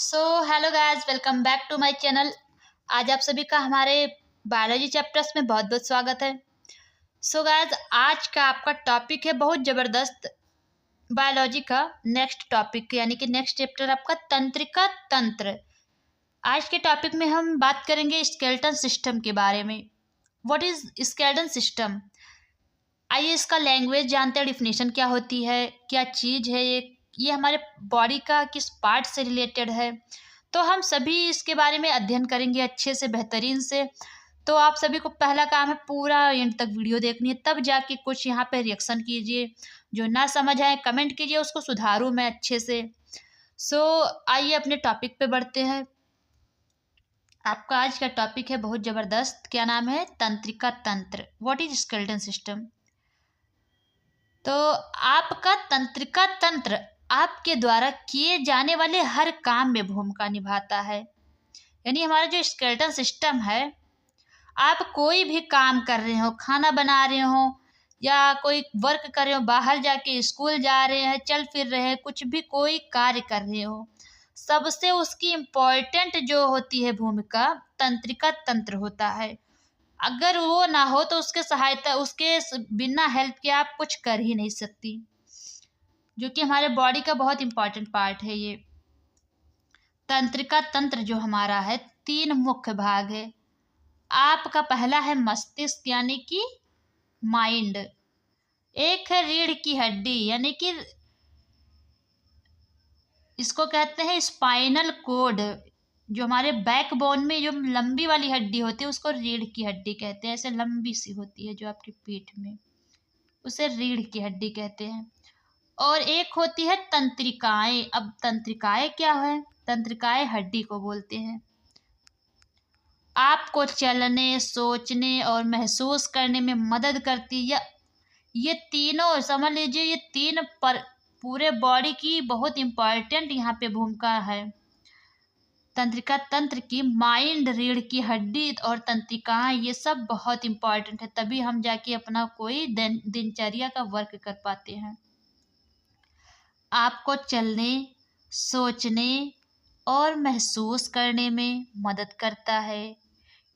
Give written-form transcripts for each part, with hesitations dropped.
Hello guys, welcome back to my channel. आज आप सभी का हमारे बायोलॉजी चैप्टर्स में बहुत बहुत स्वागत है। गाइस, आज का आपका टॉपिक है बहुत ज़बरदस्त बायोलॉजी का नेक्स्ट टॉपिक, यानी कि नेक्स्ट चैप्टर आपका तंत्रिका तंत्र। आज के टॉपिक में हम बात करेंगे स्केलेटन सिस्टम के बारे में। What is skeleton system? आइए इसका लैंग्वेज जानते हैं, डिफिनेशन क्या होती है, क्या चीज़ है ये हमारे बॉडी का किस पार्ट से रिलेटेड है। तो हम सभी इसके बारे में अध्ययन करेंगे अच्छे से, बेहतरीन से। तो आप सभी को पहला काम है पूरा एंड तक वीडियो देखनी है, तब जाके कुछ यहाँ पे रिएक्शन कीजिए। जो ना समझ आए कमेंट कीजिए, उसको सुधारूँ मैं अच्छे से। आइए अपने टॉपिक पे बढ़ते हैं। आपका आज का टॉपिक है बहुत ज़बरदस्त। क्या नाम है? तंत्रिका तंत्र। What is skeleton system? तो आपका तंत्रिका तंत्र आपके द्वारा किए जाने वाले हर काम में भूमिका निभाता है। यानी हमारा जो स्केलेटन सिस्टम है, आप कोई भी काम कर रहे हो, खाना बना रहे हो या कोई वर्क कर रहे हो, बाहर जाके स्कूल जा रहे हैं, चल फिर रहे हैं, कुछ भी कोई कार्य कर रहे हो, सबसे उसकी इम्पोर्टेंट जो होती है भूमिका तंत्रिका तंत्र होता है। अगर वो ना हो तो उसके बिना हेल्प के आप कुछ कर ही नहीं सकती, जो कि हमारे बॉडी का बहुत इंपॉर्टेंट पार्ट है। ये तंत्रिका तंत्र जो हमारा है, 3 मुख्य भाग है। आपका पहला है मस्तिष्क यानी कि माइंड। एक है रीढ़ की हड्डी यानी कि इसको कहते हैं स्पाइनल कोड। जो हमारे बैकबोन में जो लंबी वाली हड्डी होती है उसको रीढ़ की हड्डी कहते हैं। ऐसे लंबी सी होती है जो आपकी पीठ में, उसे रीढ़ की हड्डी कहते हैं। और एक होती है तंत्रिकाएं। अब तंत्रिकाएं क्या है? तंत्रिकाएं हड्डी को बोलते हैं। आपको चलने, सोचने और महसूस करने में मदद करती है। ये तीनों समझ लीजिए, ये तीन पर पूरे बॉडी की बहुत इम्पॉर्टेंट यहाँ पे भूमिका है। तंत्रिका तंत्र की माइंड, रीढ़ की हड्डी और तंत्रिकाएं, ये सब बहुत इम्पॉर्टेंट है, तभी हम जाके अपना कोई दिनचर्या का वर्क कर पाते हैं। आपको चलने, सोचने और महसूस करने में मदद करता है।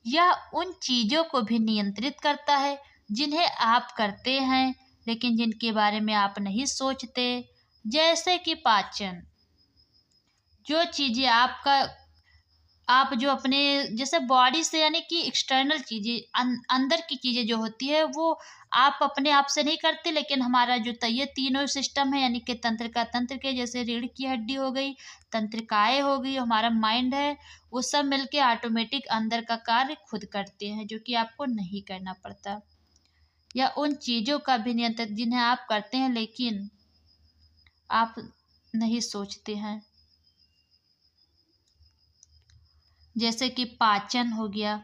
यह उन चीज़ों को भी नियंत्रित करता है जिन्हें आप करते हैं लेकिन जिनके बारे में आप नहीं सोचते, जैसे कि पाचन। जो चीज़ें आप जो अपने जैसे बॉडी से, यानी कि एक्सटर्नल चीज़ें, अंदर की चीज़ें जो होती है वो आप अपने आप से नहीं करते, लेकिन हमारा जो ये तीनों सिस्टम है, यानी कि तंत्रिका तंत्र के, जैसे रीढ़ की हड्डी हो गई, तंत्रिकाएं हो गई, हमारा माइंड है, वो सब मिलके ऑटोमेटिक अंदर का कार्य खुद करते हैं, जो कि आपको नहीं करना पड़ता। या उन चीज़ों का भी नियंत्रण जिन्हें आप करते हैं लेकिन आप नहीं सोचते हैं, जैसे कि पाचन हो गया।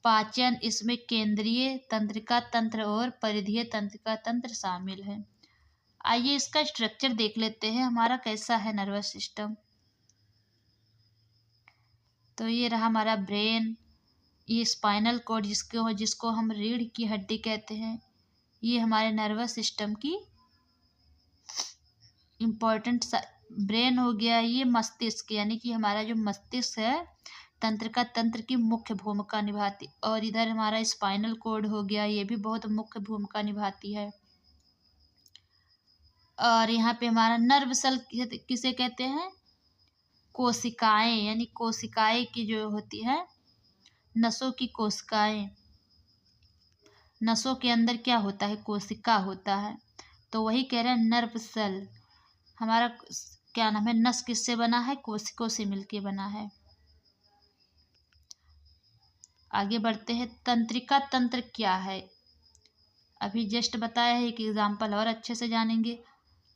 पाचन, इसमें केंद्रीय तंत्रिका तंत्र और परिधीय तंत्रिका तंत्र शामिल है। आइए इसका स्ट्रक्चर देख लेते हैं, हमारा कैसा है नर्वस सिस्टम। तो ये रहा हमारा ब्रेन, ये स्पाइनल कोड जिसको हम रीढ़ की हड्डी कहते हैं। ये हमारे नर्वस सिस्टम की इम्पोर्टेंट ब्रेन हो गया। ये मस्तिष्क, यानी कि हमारा जो मस्तिष्क है तंत्रिका तंत्र की मुख्य भूमिका निभाती। और इधर हमारा स्पाइनल कोड हो गया, ये भी बहुत मुख्य भूमिका निभाती है। और यहाँ पे हमारा नर्व सेल किसे कहते हैं? कोशिकाएं, यानी कोशिकाएं की जो होती है, नसों की कोशिकाएं। नसों के अंदर क्या होता है? कोशिका होता है। तो वही कह रहे हैं नर्व सेल। हमारा क्या नाम है? नस किससे बना है? कोशिकाओं से मिलके बना है। आगे बढ़ते हैं, तंत्रिका तंत्र क्या है? अभी जस्ट बताया है, एक एग्जाम्पल और अच्छे से जानेंगे।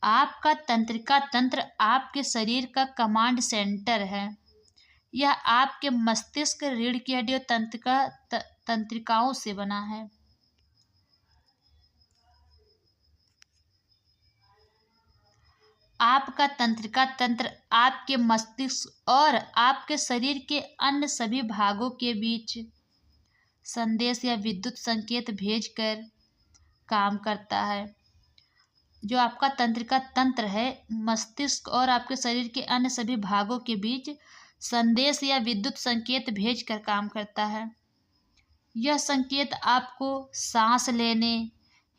आपका तंत्रिका तंत्र आपके शरीर का कमांड सेंटर है। यह आपके मस्तिष्क, रीढ़ की हड्डी और तंत्रिकाओं से बना है। आपका तंत्रिका तंत्र आपके मस्तिष्क और आपके शरीर के अन्य सभी भागों के बीच संदेश या विद्युत संकेत भेजकर काम करता है। जो आपका तंत्रिका तंत्र है मस्तिष्क और आपके शरीर के अन्य सभी भागों के बीच संदेश या विद्युत संकेत भेजकर काम करता है। यह संकेत आपको सांस लेने,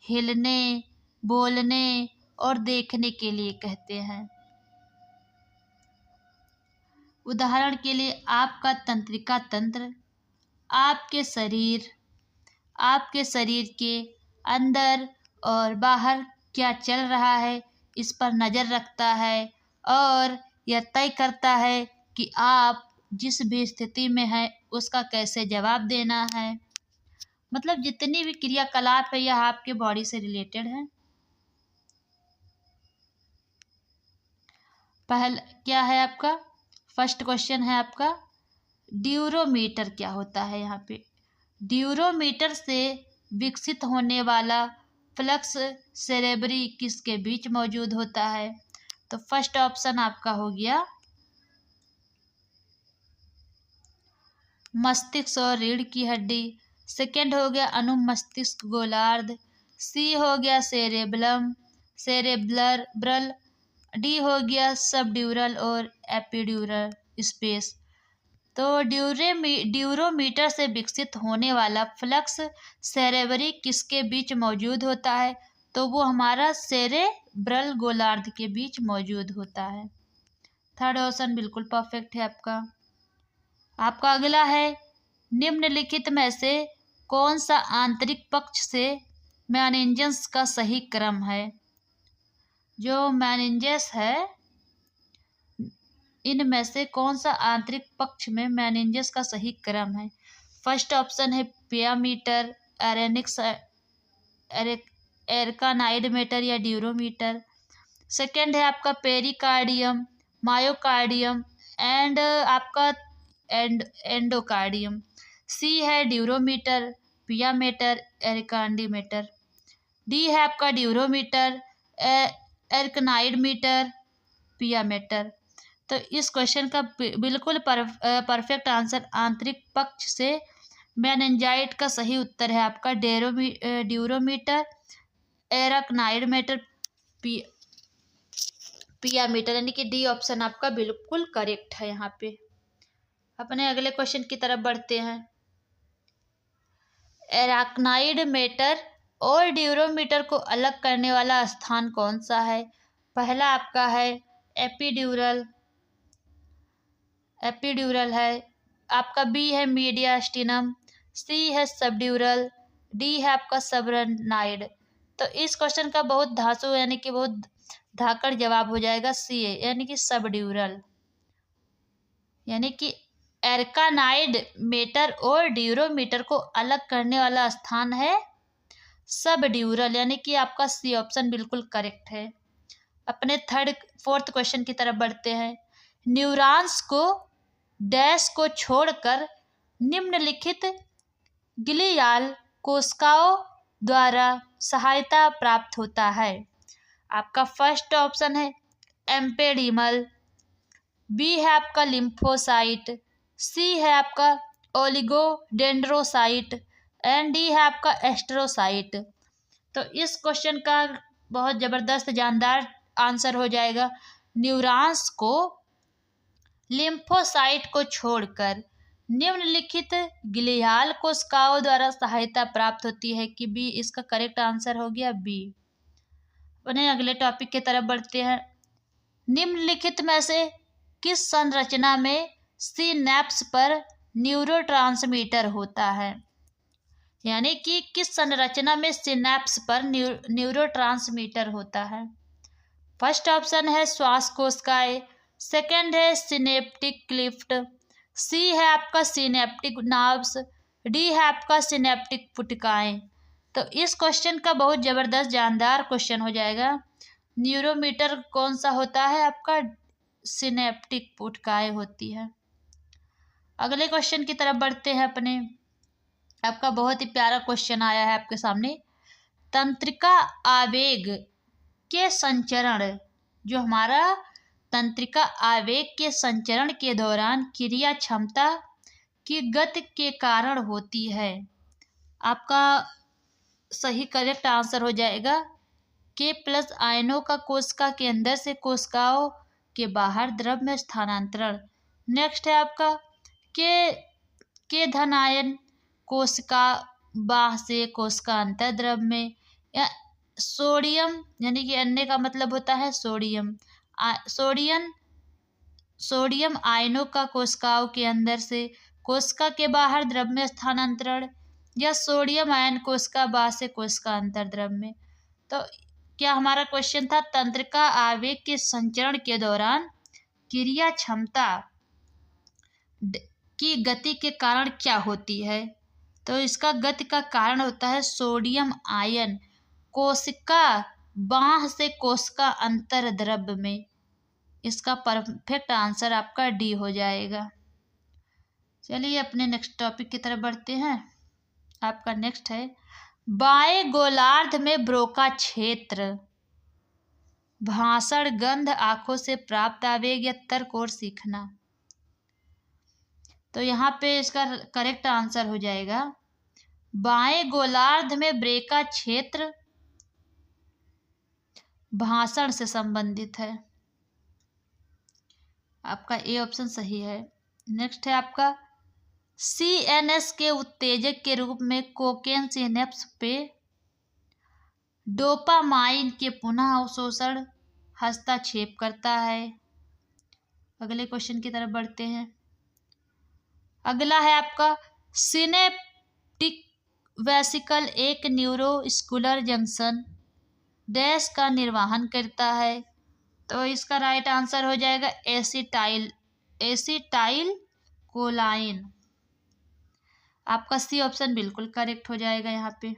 हिलने, बोलने और देखने के लिए कहते हैं। उदाहरण के लिए आपका तंत्रिका तंत्र आपके शरीर के अंदर और बाहर क्या चल रहा है इस पर नज़र रखता है और यह तय करता है कि आप जिस भी स्थिति में हैं उसका कैसे जवाब देना है। मतलब जितनी भी क्रियाकलाप है यह आपके बॉडी से रिलेटेड है। पहला क्या है आपका फर्स्ट क्वेश्चन है आपका ड्यूरोमीटर क्या होता है। यहाँ पे ड्यूरोमीटर से विकसित होने वाला फ्लक्स सेरेब्री किसके बीच मौजूद होता है। तो फर्स्ट ऑप्शन आपका हो गया मस्तिष्क और रीढ़ की हड्डी। सेकंड हो गया अनुमस्तिष्क गोलार्ध। सी हो गया सेरेब्रल। डी हो गया सबड्यूरल और एपिड्यूरल स्पेस। तो ड्यूरोमीटर से विकसित होने वाला फ्लक्स सेरेब्री किसके बीच मौजूद होता है। तो वो हमारा सेरेब्रल गोलार्ध के बीच मौजूद होता है। थर्ड ऑप्शन बिल्कुल परफेक्ट है आपका। आपका अगला है निम्नलिखित में से कौन सा आंतरिक पक्ष से मेनिंजेस का सही क्रम है। जो मेनिंजेस है इनमें से कौन सा आंतरिक पक्ष में मेनिंजेस का सही क्रम है। फर्स्ट ऑप्शन है पियामीटर, एरेनिक्स, एरकानाइडमीटर या ड्यूरोमीटर। सेकंड है आपका पेरिकार्डियम, मायोकार्डियम एंड आपका एंडोकार्डियम। सी है ड्यूरोमीटर, पियामीटर, एरकानाइडमीटर। डी है आपका ड्यूरोमीटर, एरकानाइडमीटर, पियामीटर। तो इस क्वेश्चन का बिल्कुल परफेक्ट आंसर आंतरिक पक्ष से मेनिंजाइट का सही उत्तर है आपका ड्यूरोमीटर, एरकानाइडमीटर, पियामीटर, यानी कि डी ऑप्शन आपका बिल्कुल करेक्ट है। यहाँ पे अपने अगले क्वेश्चन की तरफ बढ़ते हैं। एरकानाइडमीटर और ड्यूरोमीटर को अलग करने वाला स्थान कौन सा है। पहला आपका है एपिड्यूरल है। आपका बी है मीडियास्टिनम। सी है सबड्यूरल। डी है आपका सबरनाइड। तो इस क्वेश्चन का बहुत धांसू यानी कि बहुत धाकड़ जवाब हो जाएगा सी है, यानी कि सबड्यूरल। यानी कि एरकानाइडमीटर और ड्यूरोमीटर को अलग करने वाला स्थान है सबड्यूरल, यानी कि आपका सी ऑप्शन बिल्कुल करेक्ट है। अपने फोर्थ क्वेश्चन की तरफ बढ़ते हैं। न्यूरॉन्स को डैश को छोड़कर निम्नलिखित ग्लियाल कोशिकाओं द्वारा सहायता प्राप्त होता है। आपका फर्स्ट ऑप्शन है एम्पेडिमल। बी है आपका लिम्फोसाइट। सी है आपका ओलिगोडेंड्रोसाइट एंड डी है आपका एस्ट्रोसाइट। तो इस क्वेश्चन का बहुत ज़बरदस्त जानदार आंसर हो जाएगा न्यूरॉन्स को लिम्फोसाइट को छोड़कर निम्नलिखित ग्लियाल कोशिकाओं द्वारा सहायता प्राप्त होती है कि बी इसका करेक्ट आंसर हो गया बी। अपने अगले टॉपिक की तरफ बढ़ते हैं। निम्नलिखित में से किस संरचना में सिनैप्स पर न्यूरोट्रांसमीटर होता है। यानी कि किस संरचना में सिनैप्स पर न्यूरोट्रांसमीटर होता है। फर्स्ट ऑप्शन है श्वास कोशिकाएं। सेकंड है सिनेप्टिक क्लिफ्ट। सी है आपका सिनेप्टिक नार्व्स। डी है आपका सिनेप्टिक पुटिकाएं। तो इस क्वेश्चन का बहुत ज़बरदस्त जानदार क्वेश्चन हो जाएगा। न्यूरोमीटर कौन सा होता है आपका सिनेप्टिक पुटिकाएं होती है। अगले क्वेश्चन की तरफ बढ़ते हैं अपने। आपका बहुत ही प्यारा क्वेश्चन आया है आपके सामने। तंत्रिका आवेग के संचरण, जो हमारा तंत्रिका आवेग के संचरण के दौरान क्रिया क्षमता की गति के कारण होती है। आपका सही करेक्ट आंसर हो जाएगा के प्लस आयनों का कोशिका के अंदर से कोशिकाओं के बाहर द्रव में स्थानांतरण। नेक्स्ट है आपका के धन आयन कोशिका बाह्य से कोशिका अंतर द्रव में। या सोडियम यानी कि अन्य का मतलब होता है सोडियम। सोडियम आयनों का कोशिकाओं के अंदर से कोशिका के बाहर द्रव में स्थानांतरण। या सोडियम आयन कोशिका बाह्य से कोशिका अंतर द्रव में। तो क्या हमारा क्वेश्चन था, तंत्रिका आवेग के संचरण के दौरान क्रिया क्षमता की गति के कारण क्या होती है। तो इसका गति का कारण होता है सोडियम आयन कोशिका बाह्य से कोशिका अंतर द्रव में। इसका परफेक्ट आंसर आपका डी हो जाएगा। चलिए अपने नेक्स्ट टॉपिक की तरफ बढ़ते हैं। आपका नेक्स्ट है बाएं गोलार्ध में ब्रोका क्षेत्र। भाषण, गंध, आंखों से प्राप्त आवेग या तर्क और सीखना। तो यहाँ पे इसका करेक्ट आंसर हो जाएगा बाएं गोलार्ध में ब्रोका क्षेत्र भाषण से संबंधित है। आपका ए ऑप्शन सही है। नेक्स्ट है आपका CNS के उत्तेजक के रूप में कोकेन सिनेप्स पे डोपामाइन के पुनः अवशोषण हस्तक्षेप करता है। अगले क्वेश्चन की तरफ बढ़ते हैं। अगला है आपका सिनेप्टिक वेसिकल एक न्यूरोस्कुलर जंक्शन डैश का निर्वहन करता है। तो इसका राइट आंसर हो जाएगा एसिटाइल कोलाइन। आपका सी ऑप्शन बिल्कुल करेक्ट हो जाएगा यहाँ पे।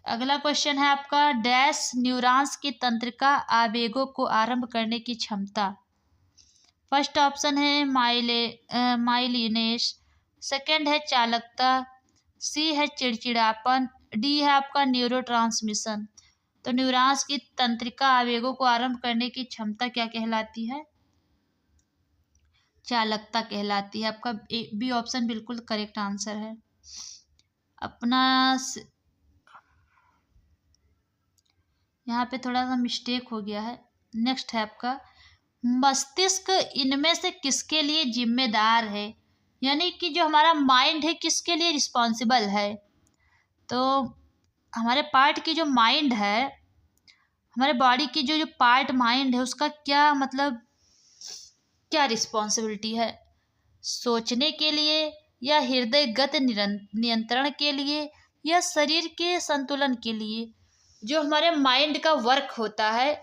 अगला क्वेश्चन है आपका डैश न्यूरॉन्स की तंत्रिका आवेगों को आरंभ करने की क्षमता। फर्स्ट ऑप्शन है माइलिनेश, सेकंड है चालकता, सी है चिड़चिड़ापन, डी है आपका न्यूरोट्रांसमिशन। तो न्यूरॉन्स की तंत्रिका आवेगों को आरंभ करने की क्षमता क्या कहलाती है, चालकता कहलाती है। आपका बी ऑप्शन बिल्कुल करेक्ट आंसर है। अपना यहाँ पे थोड़ा सा मिस्टेक हो गया है। नेक्स्ट है आपका मस्तिष्क इनमें से किसके लिए जिम्मेदार है, यानी कि जो हमारा माइंड है किसके लिए रिस्पॉन्सिबल है। तो हमारे पार्ट की जो माइंड है, हमारे बॉडी की जो पार्ट माइंड है, उसका क्या मतलब क्या रिस्पॉन्सिबिलिटी है, सोचने के लिए या हृदय गति नियंत्रण के लिए या शरीर के संतुलन के लिए। जो हमारे माइंड का वर्क होता है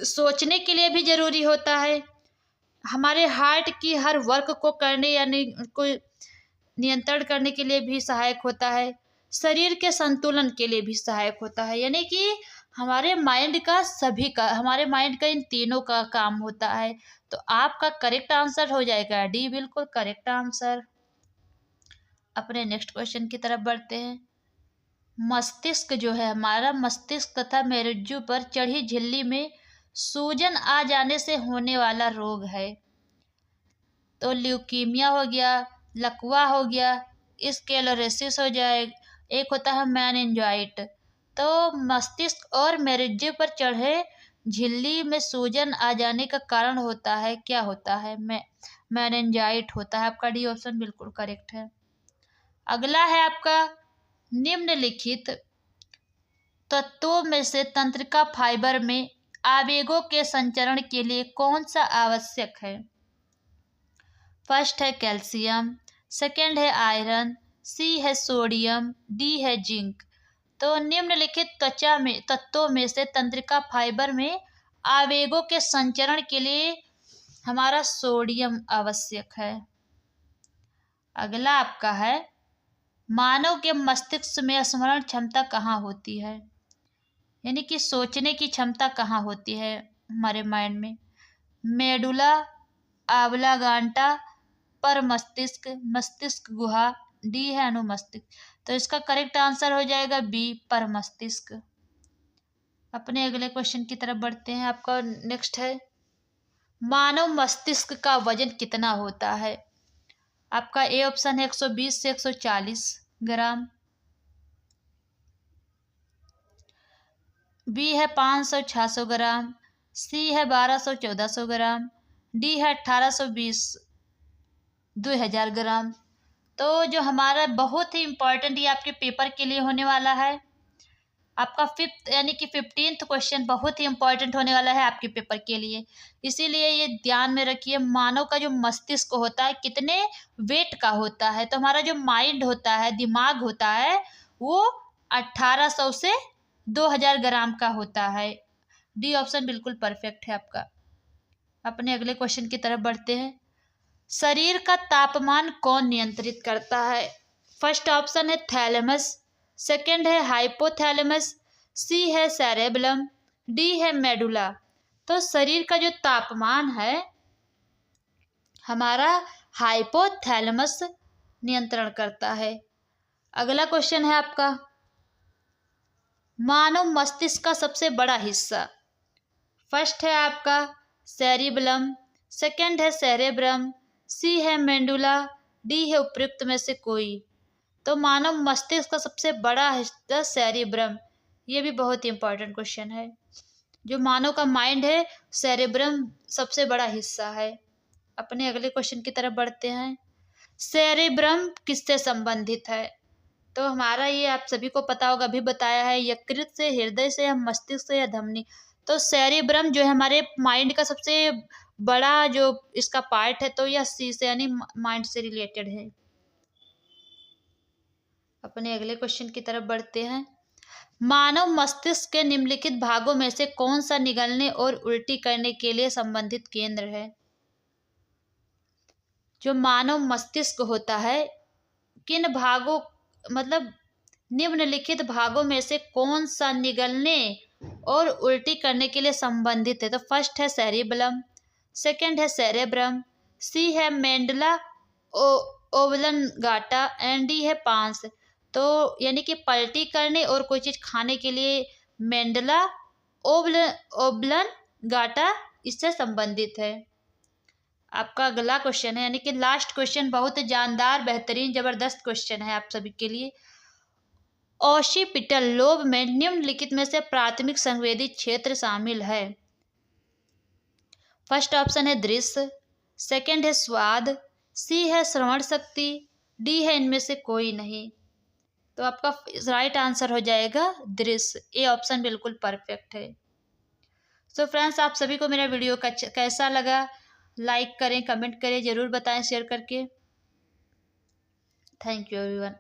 सोचने के लिए भी जरूरी होता है, हमारे हार्ट की हर वर्क को करने यानी को नियंत्रण करने के लिए भी सहायक होता है, शरीर के संतुलन के लिए भी सहायक होता है। यानी कि हमारे माइंड का हमारे माइंड का इन तीनों का काम होता है। तो आपका करेक्ट आंसर हो जाएगा डी, बिल्कुल करेक्ट आंसर। अपने नेक्स्ट क्वेश्चन की तरफ बढ़ते हैं। मस्तिष्क जो है हमारा, मस्तिष्क तथा मेरुज्जु पर चढ़ी झिल्ली में सूजन आ जाने से होने वाला रोग है। तो ल्यूकीमिया हो गया, लकवा हो गया, स्क्लेरोसिस हो जाए, एक होता है मेनिंजाइट। तो मस्तिष्क और मेरुज्जु पर चढ़े झिल्ली में सूजन आ जाने का कारण होता है, क्या होता है, मेनिंजाइट होता है। आपका डी ऑप्शन बिल्कुल करेक्ट है। अगला है आपका निम्नलिखित तत्वों में से तंत्रिका फाइबर में आवेगों के संचरण के लिए कौन सा आवश्यक है। फर्स्ट है कैल्शियम, सेकंड है आयरन, सी है सोडियम, डी है जिंक। तो निम्नलिखित तत्वों में से तंत्रिका फाइबर में आवेगों के संचरण के लिए हमारा सोडियम आवश्यक है। अगला आपका है मानव के मस्तिष्क में स्मरण क्षमता कहाँ होती है, यानी कि सोचने की क्षमता कहाँ होती है हमारे माइंड में। मेडुला ऑब्लांगाटा, पर मस्तिष्क, मस्तिष्क गुहा, डी है अनुमस्तिष्क। तो इसका करेक्ट आंसर हो जाएगा बी, पर मस्तिष्क। अपने अगले क्वेश्चन की तरफ बढ़ते हैं। आपका नेक्स्ट है मानव मस्तिष्क का वजन कितना होता है। आपका ए ऑप्शन है 120 से 140 ग्राम, बी है 500-600 ग्राम, सी है 1200-1400 ग्राम, डी है 1820-2000 ग्राम। तो जो हमारा बहुत ही इम्पोर्टेंट ये आपके पेपर के लिए होने वाला है, आपका 5th यानी कि 15th क्वेश्चन बहुत ही इम्पोर्टेंट होने वाला है आपके पेपर के लिए। इसीलिए ये ध्यान में रखिए, मानव का जो मस्तिष्क होता है कितने वेट का होता है। तो हमारा जो माइंड होता है, दिमाग होता है, वो 1800 से 2000 ग्राम का होता है। डी ऑप्शन बिल्कुल परफेक्ट है आपका। अपने अगले क्वेश्चन की तरफ बढ़ते हैं। शरीर का तापमान कौन नियंत्रित करता है? फर्स्ट ऑप्शन है थैलेमस, सेकंड है हाइपोथैलेमस, सी है सेरेबलम, डी है मेडुला। तो शरीर का जो तापमान है हमारा हाइपोथैलेमस नियंत्रण करता है। अगला क्वेश्चन है आपका, मानव मस्तिष्क का सबसे बड़ा हिस्सा। फर्स्ट है आपका सेरिबलम, सेकंड है सेरेब्रम, सी है मेडुला, डी है उपयुक्त में से कोई। तो मानव मस्तिष्क का सबसे बड़ा हिस्सा सेरिब्रम। ये भी बहुत ही इंपॉर्टेंट क्वेश्चन है। जो मानव का माइंड है, सेरेब्रम सबसे बड़ा हिस्सा है। अपने अगले क्वेश्चन की तरफ बढ़ते हैं। सेरेब्रम किससे संबंधित है? तो हमारा ये आप सभी को पता होगा, अभी बताया है, यकृत से, हृदय से, या मस्तिष्क से, या धमनी। तो सेरेब्रम जो है हमारे माइंड का सबसे बड़ा जो इसका पार्ट है, तो यह सी से यानी माइंड से रिलेटेड है। अपने अगले क्वेश्चन की तरफ बढ़ते हैं। मानव मस्तिष्क के निम्नलिखित भागों में से कौन सा निगलने और उल्टी करने के लिए संबंधित केंद्र है? जो मानव मस्तिष्क होता है, किन भागों, मतलब निम्नलिखित भागों में से कौन सा निगलने और उल्टी करने के लिए संबंधित है? तो फर्स्ट है सेरिबलम, सेकंड है सेरेब्रम, सी है मेडुला ओब्लंगाटा, एंड डी है पांस। तो यानी कि पलटी करने और कोई चीज खाने के लिए मेडुला ओब्लंगाटा इससे संबंधित है। आपका अगला क्वेश्चन है, यानी कि लास्ट क्वेश्चन, बहुत जानदार, बेहतरीन, जबरदस्त क्वेश्चन है आप सभी के लिए। ओसिपिटल लोब में निम्नलिखित में से प्राथमिक संवेदी क्षेत्र शामिल है। फर्स्ट ऑप्शन है दृश्य, सेकंड है स्वाद, सी है श्रवण शक्ति, डी है इनमें से कोई नहीं। तो आपका राइट आंसर हो जाएगा दृश्य। ए ऑप्शन बिल्कुल परफेक्ट है। सो फ्रेंड्स, आप सभी को मेरा वीडियो कैसा लगा, लाइक करें, कमेंट करें, जरूर बताएं शेयर करके। Thank you everyone.